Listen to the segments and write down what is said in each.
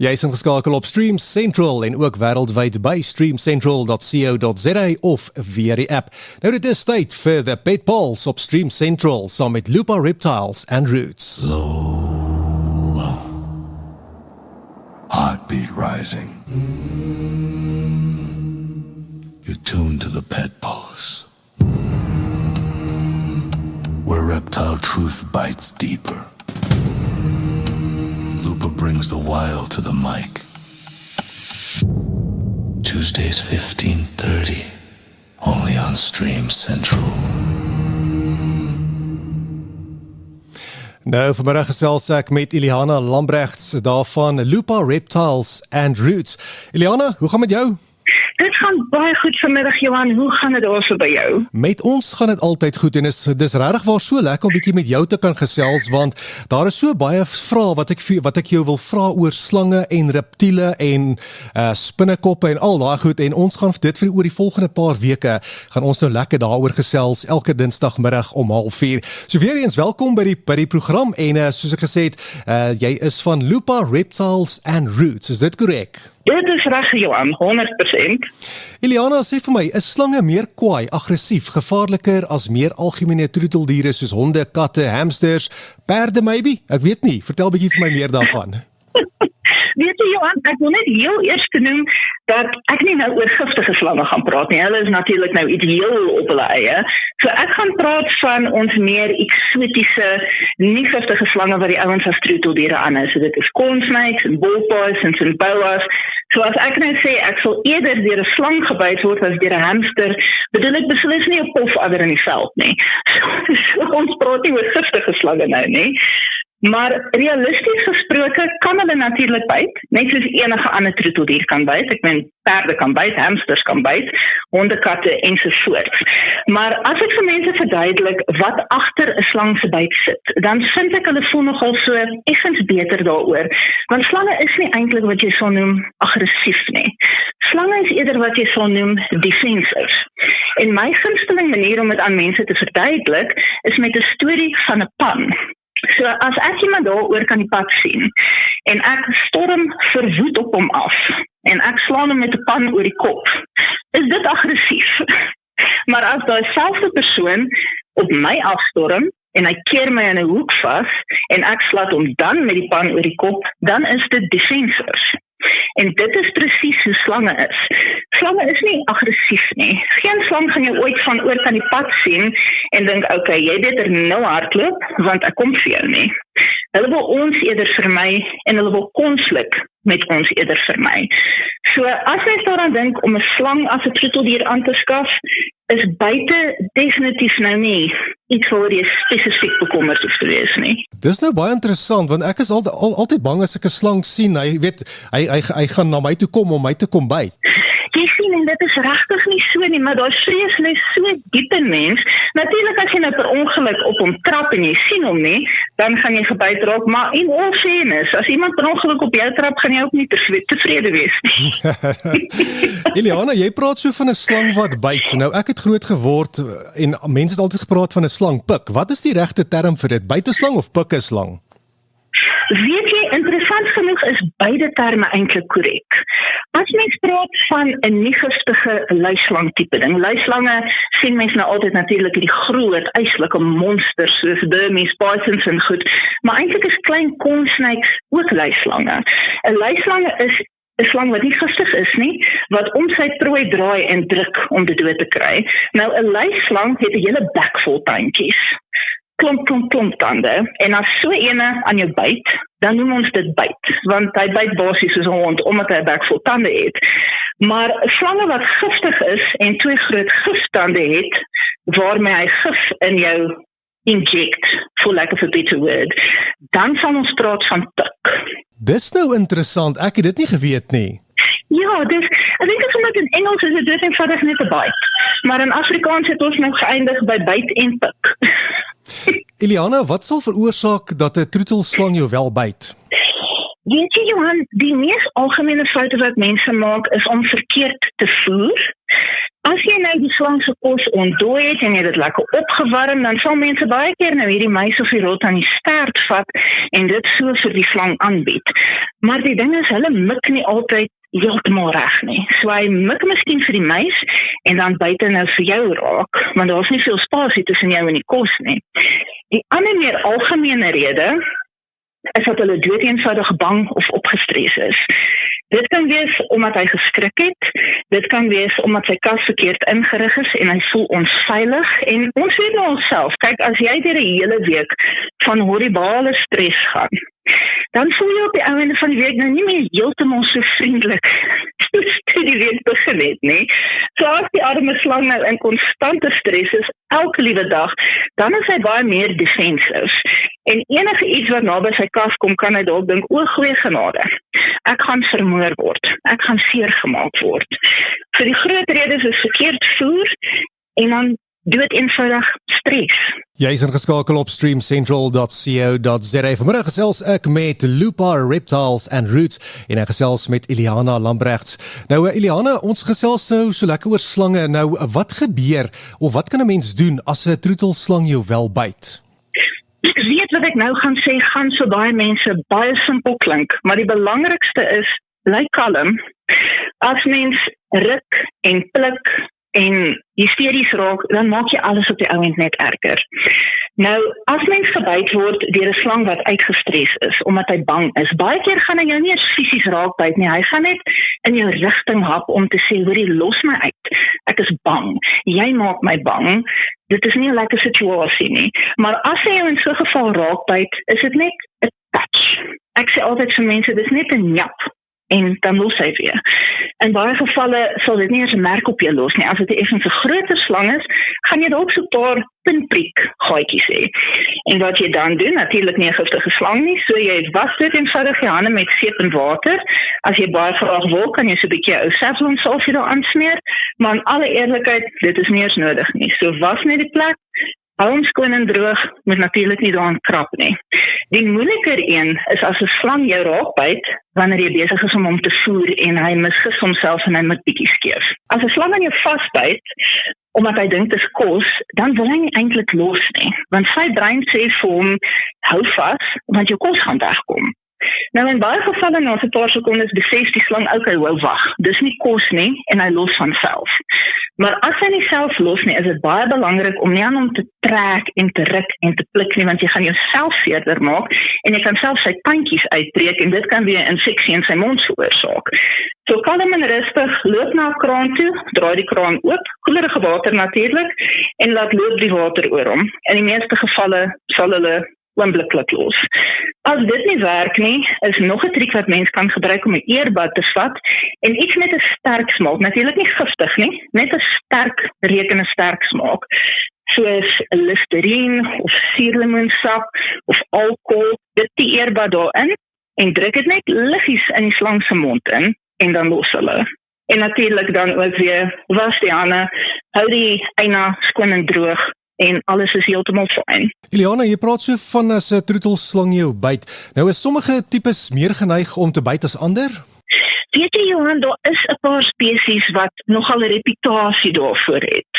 Jy is ingeskakel op Stream Central en ook wêreldwyd by streamcentral.co.za of via die app. Nou dit is tyd vir The Pet Pulse op Stream Central saam met Lupa Reptiles and Roots. Low, heartbeat rising. You're tuned to the Pet Pulse, where reptile truth bites deeper. Lupa brings the wild to the mic. Tuesdays 15:30, only on Stream Central. Nou, vanmiddag gesels ek met Iliana Lambrechts daarvan Lupa Reptiles and Roots. Iliana, hoe gaan met jou? Dit gaan baie goed vanmiddag, Johan. Hoe gaan dit daar so by jou? Met ons gaan dit altyd goed en dis regtig waar so lekker om bietjie met jou te kan gesels want daar is so baie vrae wat ek jou wil vra oor slange en reptiele en spinnekoppe en al daai goed en ons gaan dit vir oor die volgende paar weke gaan ons nou lekker daaroor gesels elke dinsdagmiddag om 04:30. So weer eens welkom by die program en soos ek gesê het, jy is van Lupa Reptiles and Roots. Is dit korrek? Dit is reg, Johan, 100%. Iliana, sê vir my, is slange meer kwaai, aggressief, gevaarliker as meer algemene troeteldiere soos honde, katte, hamsters, perde maybe? Ek weet nie, vertel bietjie vir my meer daarvan. Weet jy, Johan, ek wil net heel eers noem dat ek nie nou oor giftige slange gaan praat nie. Hulle is natuurlik nou ideaal op hulle eie. So ek gaan praat van ons meer eksotiese, nie giftige slange wat die ouens as troeteldiere aan is. So dit is corn snakes en bullfrogs en boas. So as ek nou sê ek sal eerder deur 'n slang gebyt word as deur 'n hamster, bedoel ek beslis nie 'n pofadder in die veld nie. So ons praat nie oor giftige slange nou nie. Maar realisties gesproke kan hulle natuurlik byt, net soos enige ander troeteldier kan byt. Ek meen perde kan byt, hamsters kan byt, honde, katte ensovoorts. Maar as ek vir mense verduidelik wat agter 'n slang se byt sit, dan vind ek hulle voel nogal so effens beter daaroor. Want slange is nie eintlik wat jy sal noem aggressief nie. Slange is eerder wat jy sal noem defensive. En my gunsteling manier om dit aan mense te verduidelik is met 'n storie van 'n pan. So as ek iemand daaroor kan die pad sien en ek storm verwoed op hom af en ek slaan hom met 'n pan oor die kop, is dit aggressief. Maar as daai selfde persoon op my afstorm en hy keer my in 'n hoek vas en ek slat hom dan met die pan oor die kop, dan is dit defensive. En dit is presies hoe slange is. Slange is nie aggressief nie. Geen slang gaan jou ooit van oor kan die pad sien en dink, okay, jy beter nou hardloop, want ek kom vir jou nie. Hulle wil ons eerder vermy en hulle wil konflik met ons eerder vermy. So as mens daaraan dink om 'n slang as 'n troeteldier aan te skaf, is buite definitief nou nie iets waar jy spesifiek bekommerd hoef te wees nie. Dis nou baie interessant, want ek is altyd bang as ek 'n slang sien, hy gaan na my toe kom om my te kom byt. Jy sien, en dit is regtig nie so nie, maar daar vrees lê so diep in mens. Natuurlik as jy nou per ongeluk op hom trap en jy sien hom nie, dan gaan jy gebyt raak, maar in all fairness, as iemand per ongeluk op jou trap, gaan jy ook nie tevrede wees nie. Iliana, jy praat so van 'n slang wat byt. Nou ek het groot geword en mense het altyd gepraat van 'n slang pik. Wat is die regte term vir dit? Byt 'n slang of pik 'n slang? Weet jy, interessant genoeg is beide terme eintlik korrek. As mens praat van 'n nie giftige luislang tipe ding, luislange sien mens nou altyd natuurlik die groot, yslike monsters soos Burmese pythons en goed, maar eintlik is klein corn snakes ook luislange. 'n Luislange is 'n slang wat nie giftig is nie, wat om sy prooi draai en druk om dit dood te kry. Nou 'n luislang het 'n hele bek vol tandjies. Klomp tande, en as so ene aan jou byt, dan noem ons dit byt, want hy byt basies soos 'n hond, omdat hy 'n bek vol tande het. Maar slange wat giftig is, en 2 groot giftande het, waarmee hy gif in jou inject, for lack of a better word, dan sal ons praat van pik. Dis nou interessant, ek het dit nie geweet nie. Ja, dus, ek dink is omdat in Engels is dit dood eenvoudig net 'n byt, maar in Afrikaans het ons nou geëindig by byt en pik. Iliana, wat sal veroorsaak dat 'n troetelslang jou wel byt? Weet jy, Johan, die mees algemene foute wat mense maak is om verkeerd te voer. As jy nou die slang se kos ontdooi het en jy dit lekker opgewarm, dan sal mense baie keer nou hierdie muis of die rot aan die stert vat en dit so vir die slang aanbied. Maar die ding is, hulle mik nie altyd heeltemal reg nie. So hy mik miskien vir die muis en dan buite nou vir jou raak, want daar's nie veel spasie tussen jou en die kos nie. Die ander meer algemene rede is dat hulle doeteenvoudig bang of opgestres is. Dit kan wees omdat hy geskrik het, dit kan wees omdat sy kas verkeerd ingerig is en hy voel onveilig, en ons weet nou onsself, kyk, as jy deur 'n hele week van horribale stres gaan, dan voel jy op die einde van die week nou nie meer heeltemal so vriendelik toe die week begin het, nie? So as die arme slang nou in konstante stres is, elke liewe dag, dan is hy baie meer defensive. En enige iets wat naby sy kas kom, kan hy dalk dink, o goeie genade, ek gaan vermoor word, ek gaan seer gemaak word. So die groot redes is verkeerd voer, en dan dood eenvoudig stres. Jy is ingeskakel op streamcentral.co.za. Vanmiddag gesels ek met Lupar Reptiles and Roots en ek gesels met Iliana Lambrechts. Nou Iliana, ons gesels nou so lekker oor slange. Nou wat gebeur of wat kan 'n mens doen as 'n troetelslang jou wel byt? Ek weet wat ek nou gaan sê, gaan vir baie mense baie simpel klink, maar die belangrikste is, bly kalm. As mens ruk en pluk en hysteries raak, dan maak jy alles op die ouend net erger. Nou, as mens gebyt word deur 'n slang wat uitgestres is, omdat hy bang is, baie keer gaan hy jou nie eens fisies raak byt nie, hy gaan net in jou rigting hap om te sê, hoorie, los my uit, ek is bang, jy maak my bang, dit is nie 'n lekker situasie nie, maar as hy jou in so 'n geval raak byt, is dit net 'n touch. Ek sê altyd vir mense, dit is net 'n njap, en dan los hy weer. In baie gevalle sal dit nie eens 'n merk op jou los nie. As dit 'n effens 'n groter slang is, gaan jy dalk so 'n paar pinpriek gaatjies hê. En wat jy dan doen, natuurlik nie 'n giftige slang nie, so jy was dit eenvoudig jou hande met seep en water. As jy baie graag wil, kan jy so 'n bietjie ou Savlon salfie daar aansmeer, maar in alle eerlikheid, dit is nie eens nodig nie. So was net die plek, hou hom skoon en droog, moet natuurlik nie daaraan krap nie. Die moeiliker een is as 'n slang jou raakbyt, wanneer jy besig is om hom te voer en hy misgis homself en hy moet bietjie skeef. As 'n slang aan jou vasbyt, omdat hy dink dit is kos, dan wil hy nie eintlik los nie, want sy brein sê vir hom, hou vas, want jou kos gaan wegkom. Nou in baie gevalle na 'n paar sekondes besef die slang, okay, wag, dis nie kos nie, en hy los van self. Maar as hy nie self los nie, is dit baie belangrik om nie aan hom te trek en te ruk en te pluk nie, want jy gaan jouself seerder maak en jy kan self sy tandjies uitbreek en dit kan weer 'n infeksie in sy mond veroorsaak. So kalm en rustig, loop na 'n kraan toe, draai die kraan oop, koelerige water natuurlik, en laat loop die water oor hom. In die meeste gevalle sal hulle oombliklik los. As dit nie werk nie, is nog 'n triek wat mens kan gebruik om 'n earbud te vat en iets met 'n sterk smaak, natuurlik nie giftig nie, net 'n sterk reuk en 'n sterk smaak, soos Listerine of suurlemoensap of alkohol, dit die earbud daarin en druk dit net liggies in die slang se mond in en dan los hulle. En natuurlik dan ook weer was die hande, hou die eina skoon en droog, en alles is heeltemal fyn. Iliana, jy praat so van as 'n troetelslang jou byt. Nou is sommige tipes meer geneig om te byt as ander? Weet jy Johan, daar is 'n paar spesies wat nogal 'n reputasie daarvoor het.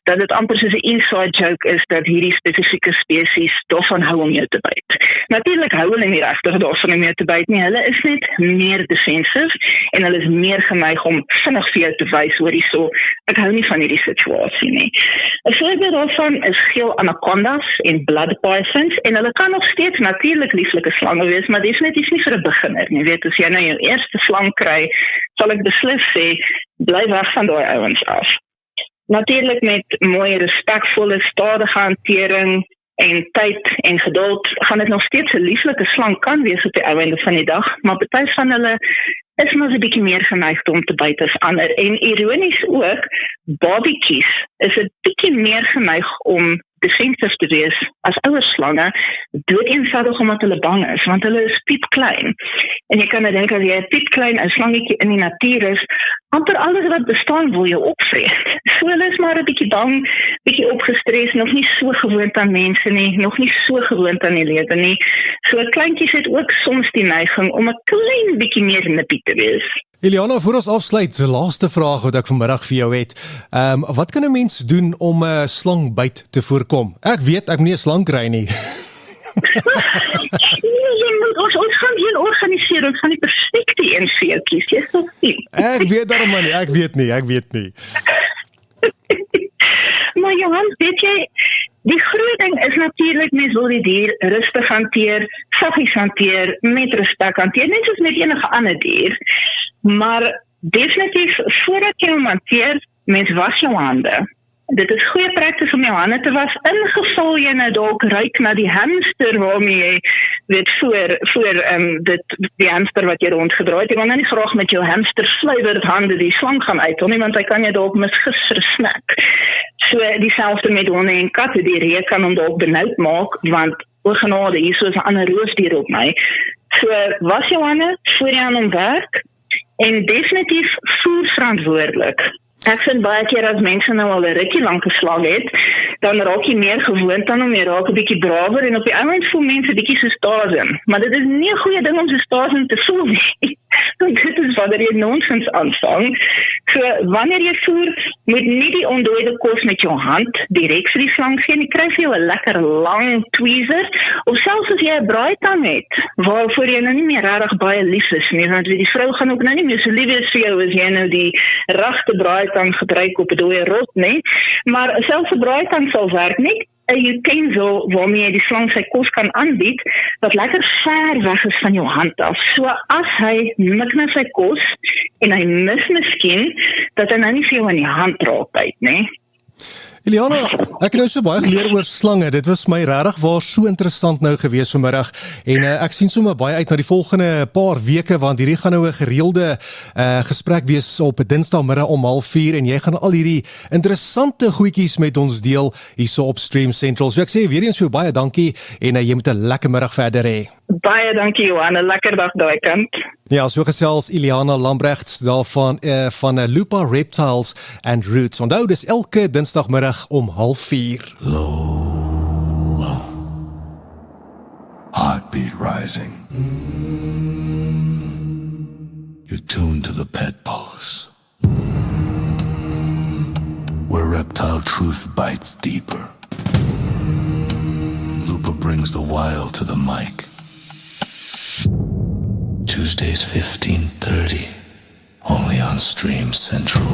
Dat dit amper soos 'n inside joke is dat hierdie spesifieke spesies daarvan hou om jou te byt. Natuurlik hou hulle nie regtig daarvan om jou te byt nie. Hulle is net meer defensive en hulle is meer geneig om vinnig vir jou te wys hoor hierso, ek hou nie van hierdie situasie nie. 'n Voorbeeld daarvan is geel anacondas en blood pythons en hulle kan nog steeds natuurlik lieflike slange wees, maar definitief nie vir 'n beginner nie. Weet, as jy nou jou eerste slang kry, sal ek beslis sê, bly weg van daai ouens af. Natuurlik met mooi respekvolle stadige hantering en tyd en geduld gaan dit nog steeds 'n lieflike slang kan wees op die einde van die dag, maar party van hulle is maar 'n bietjie meer geneig om te byt as ander. En ironies ook, babietjies is 'n bietjie meer geneig om defensief te wees as ouer slange, doeteenvoudig omdat hulle bang is, want hulle is piepklein. En jy kan nou dink as jy 'n piepklein ou slangetjie in die natuur is, amper alles wat bestaan wil jou opvreet. So hulle is maar 'n bietjie bang, bietjie opgestres, nog nie so gewoond aan mense nie, nog nie so gewoond aan die lewe nie. So kleintjies het ook soms die neiging om 'n klein bietjie meer nippie te wees. Eliana, voor ons afsluit, die laaste vraag wat ek vanmiddag vir jou het. Wat kan 'n mens doen om 'n slangbyt te voorkom? Ek weet ek moet nie 'n slang kry nie. Ons gaan hier organiseer, ons gaan die perfekte een vir kies. Jy sal sien. Ek weet daarom nie, ek weet nie. Maar Johan, weet jy, die groot ding is natuurlik mens wil die dier rustig hanteer, saggies hanteer, met respek hanteer, net soos met enige ander dier. Maar definitief, voordat jy hom hanteer, mens was jou hande. Dit is goeie praktis om jou hande te was, in geval jy nou dalk ruik na die hamster waarmee jy weet voor die hamster wat jy rondgedraai het. Jy wil nou nie graag met jou hamster sluiwer hande die slang gaan uithol nie, want hy kan jy dalk misgis vir 'n snack. So dieselfde met honde en katte, die reuk kan hom dalk benoud maak, want o genade, hier is 'n ander roofdier op my. So was jou hande voor jy aan hom werk en definitief voer verantwoordelik. Ek vind baie keer as mense nou al 'n rukkie lank geslang het, dan raak jy meer gewoond aan hom, jy raak 'n bietjie brawer en op die oomblik voel mense bietjie soos Tarzan. Maar dit is nie 'n goeie ding om soos Tarzan te voel nie. Want dit is wanneer jy nonsens aanvang. So wanneer jy voer, moet nie die ontdooide kos met jou hand direk vir die slang gee nie. Kry vir jou 'n lekker lang tweezer of selfs as jy 'n braaitang het, waarvoor jy nou nie meer regtig baie lief is nie, want die vrou gaan ook nou nie meer so lief wees vir jou as jy nou die regte braaitang gebruik op 'n dooie rot, nee. Maar selfs 'n braaitang sal werk, net 'n utensil waarmee jy die slang sy kos kan aanbied, wat lekker ver weg is van jou hand af. So as hy mik na sy kos en hy mis miskien, dat hy nou nie vir jou in die hand raak uit, nee. Eliana, ek het nou so baie geleer oor slange. Dit was my regtig waar so interessant nou gewees vanmiddag en ek sien sommer baie uit na die volgende paar weke want hierdie gaan nou 'n gereelde gesprek wees op 'n Dinsdagmiddag om 04:30 en jy gaan al hierdie interessante goedjies met ons deel hierso op Stream Central. So ek sê weer eens vir baie dankie en jy moet 'n lekker middag verder hê. Baie dankie Johan, 'n lekker dag daai kant. Ja, so gesels Eliana Lambrechts daarvan van Lupa Reptiles and Roots. Onthou, dis elke Dinsdagmiddag om 04:30. Low. Heartbeat rising. You're tuned to the Pet Pulse, where reptile truth bites deeper. Lupa brings the wild to the mic. Tuesdays 15:30, only on Stream Central.